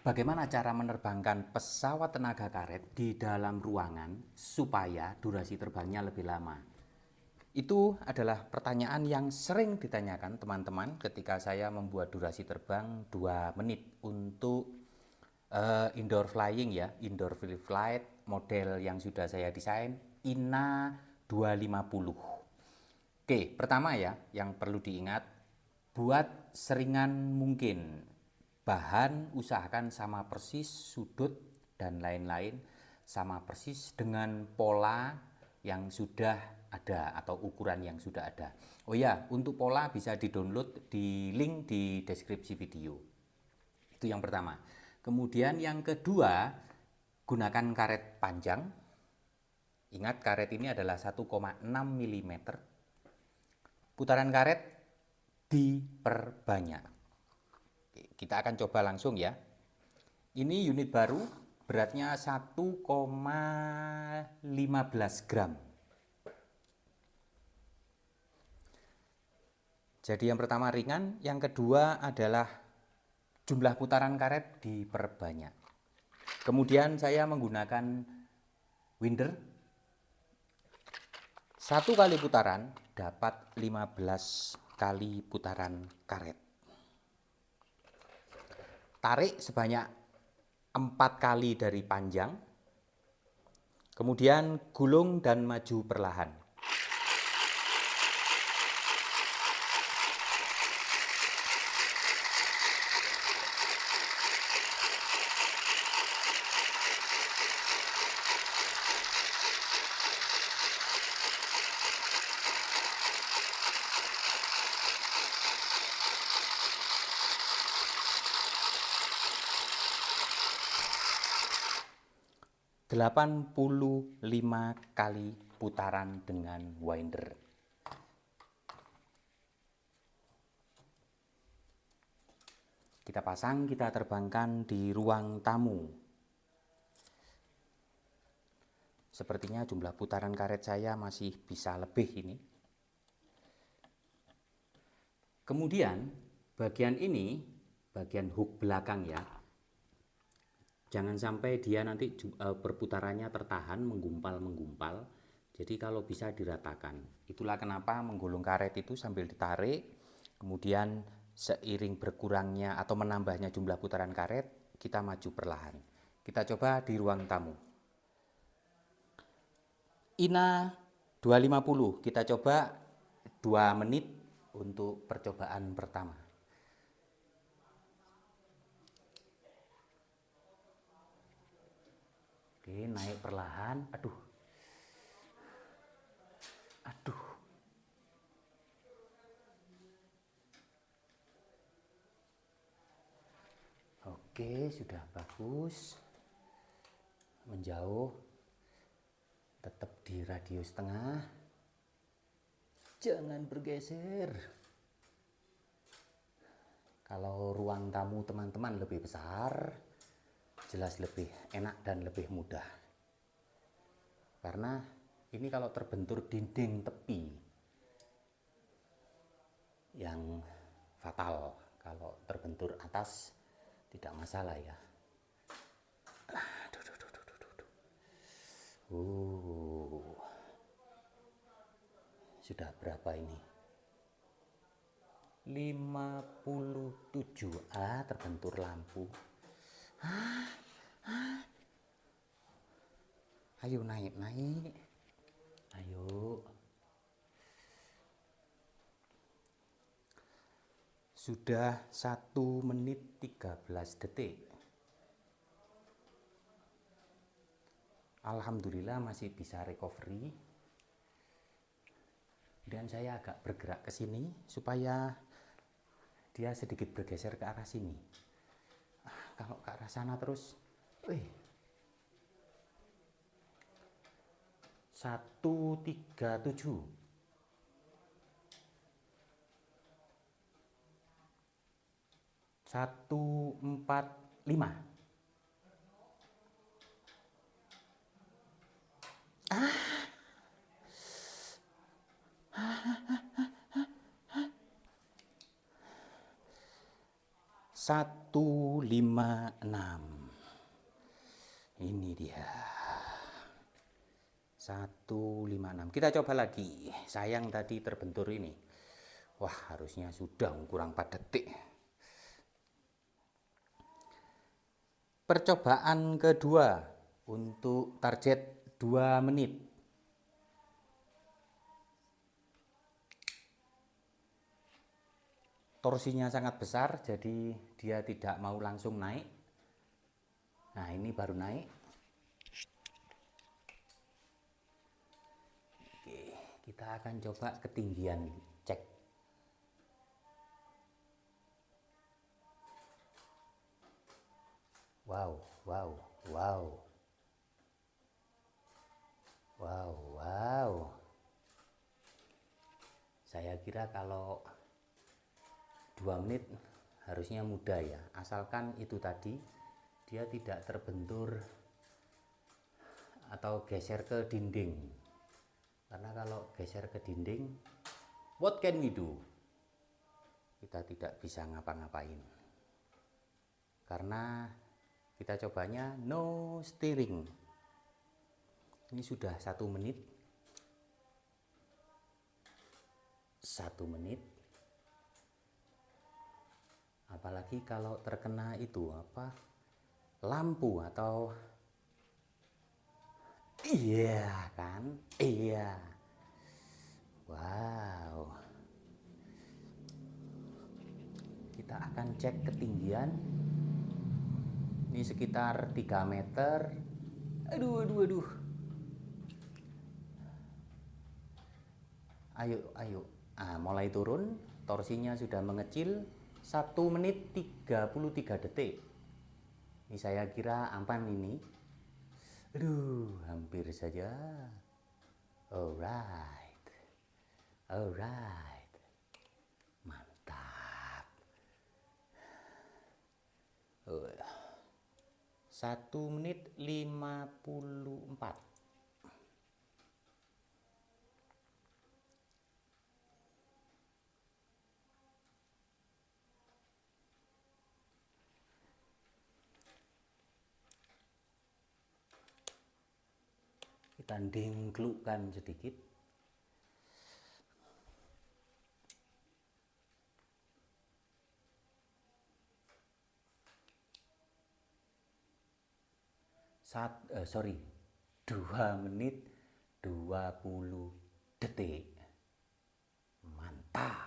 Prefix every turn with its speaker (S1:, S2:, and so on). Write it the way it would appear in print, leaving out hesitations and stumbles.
S1: Bagaimana cara menerbangkan pesawat tenaga karet di dalam ruangan supaya durasi terbangnya lebih lama? Itu adalah pertanyaan yang sering ditanyakan teman-teman ketika saya membuat durasi terbang 2 menit untuk indoor flying ya, indoor free flight model yang sudah saya desain INA 250. Oke, pertama ya, yang perlu diingat, buat seringan mungkin. Bahan usahakan sama persis, sudut dan lain-lain sama persis dengan pola yang sudah ada atau ukuran yang sudah ada. Oh ya, untuk pola bisa di-download di link di deskripsi video. Itu yang pertama. Kemudian yang kedua, gunakan karet panjang. Ingat, karet ini adalah 1,6 mm. Putaran karet diperbanyak. Kita akan coba langsung ya. Ini unit baru, beratnya 1,15 gram. Jadi yang pertama ringan, yang kedua adalah jumlah putaran karet diperbanyak. Kemudian saya menggunakan winder. 1 kali putaran dapat 15 kali putaran karet. Tarik sebanyak 4 kali dari panjang. Kemudian gulung dan maju perlahan. Delapan 85 kali putaran dengan winder. Kita pasang, kita terbangkan di ruang tamu. Sepertinya jumlah putaran karet saya masih bisa lebih ini. Kemudian bagian ini, bagian hook belakang ya, jangan sampai dia nanti perputarannya tertahan, menggumpal. Jadi kalau bisa diratakan. Itulah kenapa menggulung karet itu sambil ditarik. Kemudian seiring berkurangnya atau menambahnya jumlah putaran karet, kita maju perlahan. Kita coba di ruang tamu. INA 250, kita coba 2 menit untuk percobaan pertama. Oke, naik perlahan. Aduh. Oke, sudah bagus. Menjauh. Tetap di radius tengah. Jangan bergeser. Kalau ruang tamu teman-teman lebih besar, jelas lebih enak dan lebih mudah. Karena ini kalau terbentur dinding tepi yang fatal, kalau terbentur atas tidak masalah ya. Sudah berapa ini? 57. Terbentur lampu. Ayo naik. Ayo. Sudah 1 menit 13 detik. Alhamdulillah masih bisa recovery. Dan saya agak bergerak ke sini supaya dia sedikit bergeser ke arah sini. Kalau ke arah sana terus, 137. 145. 156. Ini dia. 156. Kita coba lagi. Sayang tadi terbentur ini. Wah, harusnya sudah kurang 4 detik. Percobaan kedua untuk target 2 menit. Torsinya sangat besar, jadi dia tidak mau langsung naik. Nah, ini baru naik. Oke, kita akan coba ketinggian, cek. Wow, wow, wow. Wow, wow. Saya kira kalau 2 menit harusnya mudah ya, asalkan itu tadi dia tidak terbentur atau geser ke dinding. Karena kalau geser ke dinding, what can we do? Kita tidak bisa ngapa-ngapain. Karena kita cobanya no steering. Ini sudah 1 menit. 1 menit. Apalagi kalau terkena itu apa? Lampu atau iya kan? Iya. Wow. Kita akan cek ketinggian. Ini sekitar 3 meter. Aduh, aduh, aduh. Ayo, ayo. Mulai turun. Torsinya sudah mengecil. 1 menit 33 detik. Ini saya kira aman ini. Aduh, hampir saja. Alright. Alright. Mantap. 1 menit 54. Kita dengklukkan sedikit. Sorry, 2 menit 20 detik. Mantap.